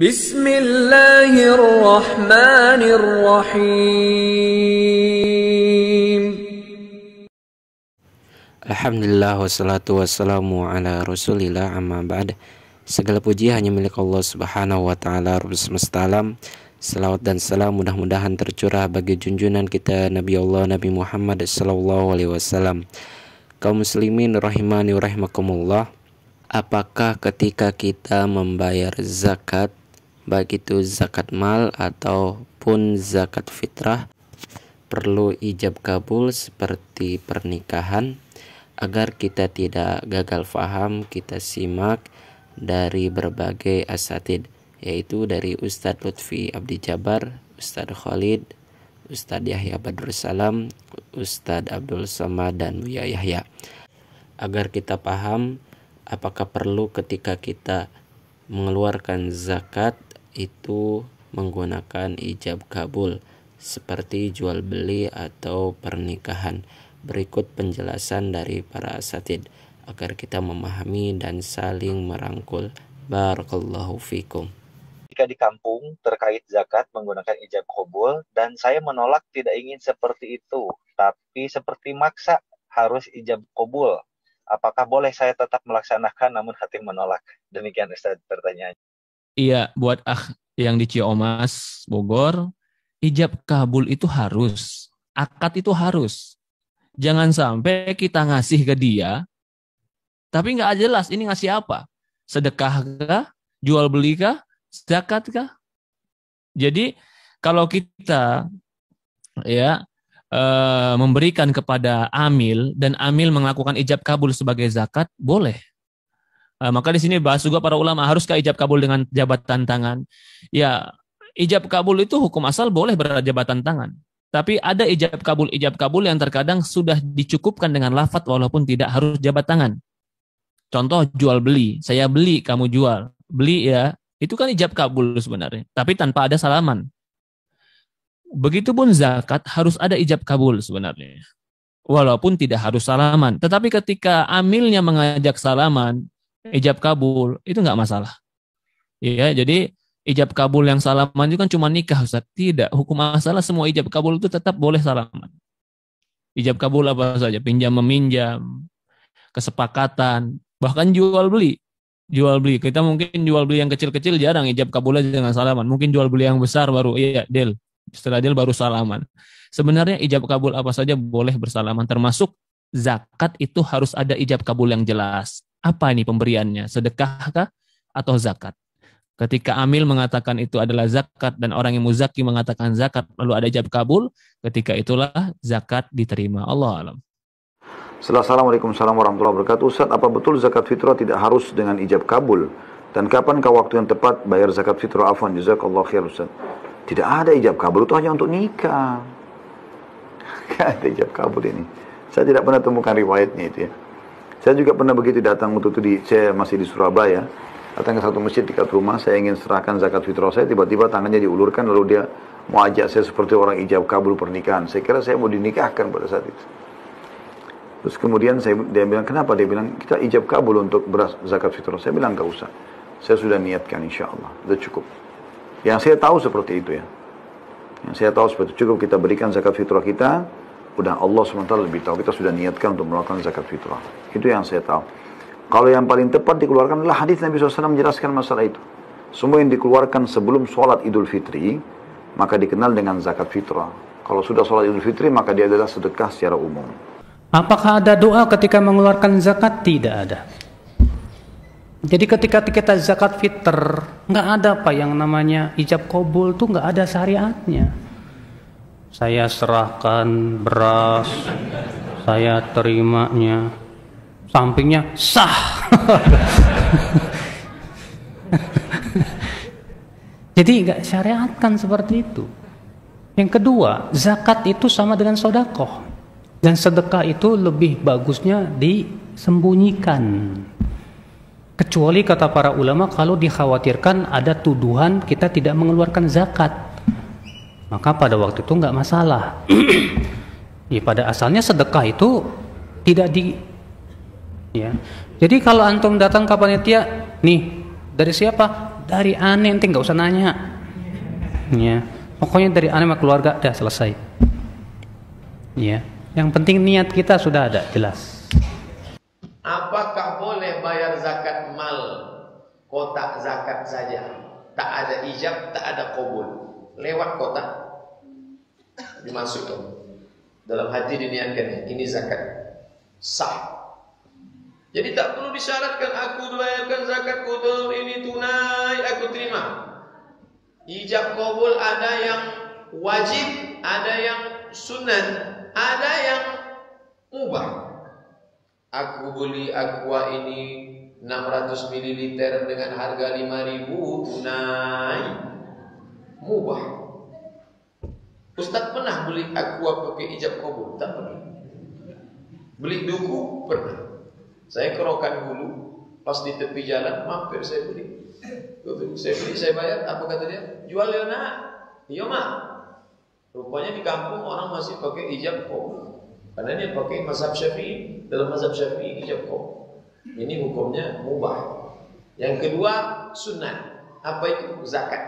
Bismillahirrahmanirrahim. Alhamdulillah wassalatu wassalamu ala rasulillah amma ba'd. Segala puji hanya milik Allah subhanahu wa ta'ala Rabb semesta alam. Salawat dan salam mudah-mudahan tercurah bagi junjungan kita Nabi Allah Nabi Muhammad sallallahu alaihi wasallam. Kaum muslimin rahimani wa rahimakumullah. Apakah ketika kita membayar zakat, baik itu zakat mal ataupun zakat fitrah, perlu ijab kabul seperti pernikahan? Agar kita tidak gagal faham, kita simak dari berbagai asatid, yaitu dari Ustadz Lutfi Abdi Jabar, Ustadz Khalid, Ustadz Yahya Badrussalam, Ustadz Abdul Somad, dan Buya Yahya. Agar kita paham apakah perlu ketika kita mengeluarkan zakat itu menggunakan ijab kabul seperti jual beli atau pernikahan. Berikut penjelasan dari para asatid agar kita memahami dan saling merangkul. Barakallahu fikum. Jika di kampung terkait zakat menggunakan ijab kabul, dan saya menolak, tidak ingin seperti itu, tapi seperti maksa harus ijab kabul. Apakah boleh saya tetap melaksanakan namun hati menolak? Demikian Ustaz pertanyaannya. Iya, buat yang di Ciomas, Bogor, ijab kabul itu harus, akad itu harus. Jangan sampai kita ngasih ke dia, tapi nggak jelas ini ngasih apa. Sedekah kah? Jual beli kah? Zakat kah? Jadi kalau kita memberikan kepada amil dan amil melakukan ijab kabul sebagai zakat, boleh. Maka di sini bahas juga para ulama, haruskah ijab kabul dengan jabatan tangan? Ya, ijab kabul itu hukum asal boleh berjabatan tangan. Tapi ada ijab kabul yang terkadang sudah dicukupkan dengan lafaz walaupun tidak harus jabat tangan. Contoh jual beli, saya beli, kamu jual. Beli ya, itu kan ijab kabul sebenarnya, tapi tanpa ada salaman. Begitupun zakat harus ada ijab kabul sebenarnya, walaupun tidak harus salaman. Tetapi ketika amilnya mengajak salaman, ijab kabul itu nggak masalah. Ya, jadi ijab kabul yang salaman itu kan cuma nikah, Ustaz. Tidak, hukum asalnya semua ijab kabul itu tetap boleh salaman. Ijab kabul apa saja, pinjam meminjam, kesepakatan, bahkan jual beli. Jual beli, kita mungkin jual beli yang kecil-kecil jarang ijab kabul aja dengan salaman. Mungkin jual beli yang besar baru deal. Setelah deal baru salaman. Sebenarnya ijab kabul apa saja boleh bersalaman, termasuk zakat itu harus ada ijab kabul yang jelas. Apa ini pemberiannya? Sedekahkah atau zakat? Ketika amil mengatakan itu adalah zakat dan orang yang muzaki mengatakan zakat, lalu ada ijab kabul, ketika itulah zakat diterima. Allah alam. Assalamualaikum warahmatullahi wabarakatuh. Ustaz, apa betul zakat fitrah tidak harus dengan ijab kabul? Dan kapankah waktu yang tepat bayar zakat fitrah? Afwan, jazakallahu khair Ustaz. Tidak ada ijab kabul, itu hanya untuk nikah. Tidak ada ijab kabul ini. Saya tidak pernah temukan riwayatnya itu ya. Saya juga pernah begitu datang waktu itu saya masih di Surabaya. Datang ke satu masjid dekat rumah, saya ingin serahkan zakat fitrah saya, tiba-tiba tangannya diulurkan, lalu dia mau ajak saya seperti orang ijab kabul pernikahan. Saya kira saya mau dinikahkan pada saat itu. Terus kemudian dia bilang, kenapa? Dia bilang, kita ijab kabul untuk beras zakat fitrah. Saya bilang, enggak usah. Saya sudah niatkan insya Allah, sudah cukup. Yang saya tahu seperti itu ya. Yang saya tahu seperti itu, cukup kita berikan zakat fitrah kita, udah Allah SWT lebih tahu, kita sudah niatkan untuk melakukan zakat fitrah. Itu yang saya tahu. Kalau yang paling tepat dikeluarkan adalah hadis Nabi SAW menjelaskan masalah itu. Semua yang dikeluarkan sebelum sholat Idul Fitri, maka dikenal dengan zakat fitrah. Kalau sudah sholat Idul Fitri, maka dia adalah sedekah secara umum. Apakah ada doa ketika mengeluarkan zakat? Tidak ada. Jadi ketika kita zakat fitr, nggak ada apa yang namanya ijab kabul, tuh nggak ada syariatnya. Saya serahkan beras, saya terimanya, sampingnya sah. Jadi nggak syariatkan seperti itu. Yang kedua, zakat itu sama dengan sedekah, dan sedekah itu lebih bagusnya disembunyikan. Kecuali kata para ulama kalau dikhawatirkan ada tuduhan kita tidak mengeluarkan zakat, maka pada waktu itu nggak masalah. Ya, pada asalnya sedekah itu tidak ya. Jadi kalau antum datang ke panitia, nih dari siapa? dari aneh ente nggak usah nanya. Ya, pokoknya dari aneh sama keluarga dah selesai. Ya, yang penting niat kita sudah ada jelas. Apakah boleh bayar zakat mal kotak zakat saja, tak ada ijab, tak ada qabul, lewat kotak dimasukkan dalam hati, diniatkan ini zakat sah. Jadi tak perlu disyaratkan aku bayarkan zakat kotor ini tunai aku terima. Ijab qabul ada yang wajib, ada yang sunat, ada yang mubah. Aku beli aqua ini 600 ml dengan harga 5.000 tunai, mubah. Ustaz pernah beli aqua pakai ijab qabul? Tak pernah. Beli duku pernah. Saya kerokan dulu, pas di tepi jalan mampir saya beli. Saya bayar, apa kata dia? Jual ya nak? Iya mak. Rupanya di kampung orang masih pakai ijab qabul. Karena dia pakai mazhab Syafi'i. Dalam mazhab Syafi'i ijab qabul. Ini hukumnya mubah. Yang kedua sunnah. Apa itu? Zakat.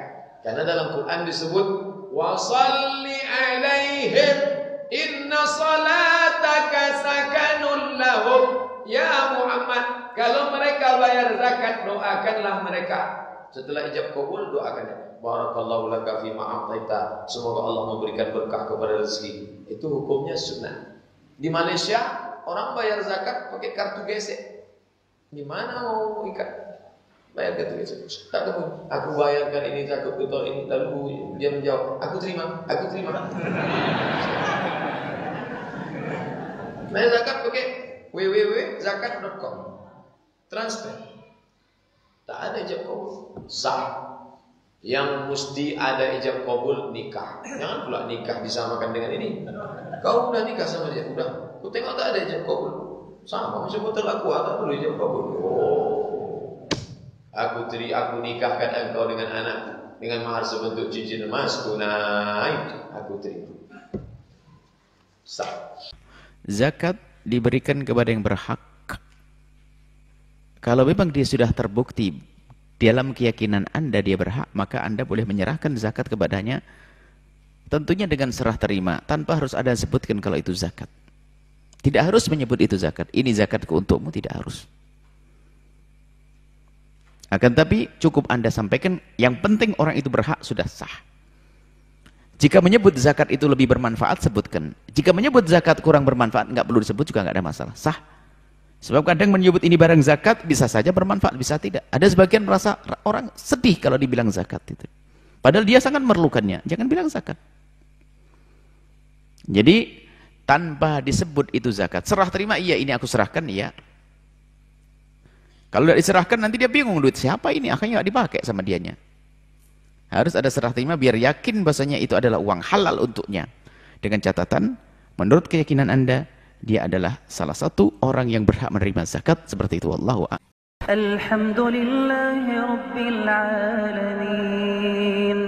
Karena dalam Quran disebut wa shalli alaihim inna salataka sakanun lahum. Ya Muhammad, kalau mereka bayar zakat, doakanlah mereka. Setelah ijab qabul, doakannya. Barakallahu laka fima a'taita. Semoga Allah memberikan berkah kepada rezeki. Itu hukumnya sunnah. Di Malaysia, orang bayar zakat pakai kartu gesek. Di mana mau ikat? Bayar kartu gesek. Tak tahu. Aku bayarkan ini zakat betul ini. Lalu dia menjawab, aku terima, aku terima. Bayar zakat pakai www.zakat.com transfer. Tak ada ijab qabul, sah. Yang mesti ada ijab qabul nikah. Jangan pula nikah disamakan dengan ini. Kau udah nikah sama dia, udah. Kau tengok tak ada ijab qabul, sama macam botol aku tak perlu ijab qabul. Oh, aku nikahkan engkau dengan anakku dengan mahar sebentuk cincin emas tunai, aku terima. Sah. Zakat diberikan kepada yang berhak. Kalau memang dia sudah terbukti dalam keyakinan Anda dia berhak, maka Anda boleh menyerahkan zakat kepadanya, tentunya dengan serah terima, tanpa harus ada sebutkan kalau itu zakat. Tidak harus menyebut itu zakat. Ini zakatku untukmu, tidak harus. Akan tapi cukup Anda sampaikan, yang penting orang itu berhak, sudah sah. Jika menyebut zakat itu lebih bermanfaat, sebutkan. Jika menyebut zakat kurang bermanfaat, nggak perlu disebut juga nggak ada masalah. Sah. Sebab kadang menyebut ini barang zakat, bisa saja bermanfaat, bisa tidak. Ada sebagian merasa orang sedih kalau dibilang zakat itu. Padahal dia sangat memerlukannya. Jangan bilang zakat. Jadi, tanpa disebut itu zakat. Serah terima, iya ini aku serahkan, iya. Kalau tidak diserahkan, nanti dia bingung, duit siapa ini? Akhirnya nggak dipakai sama dianya. Harus ada serah terima biar yakin bahasanya itu adalah uang halal untuknya. Dengan catatan, menurut keyakinan Anda, dia adalah salah satu orang yang berhak menerima zakat, seperti itu. Wallahu a'lam. Alhamdulillahi Rabbil Alamin.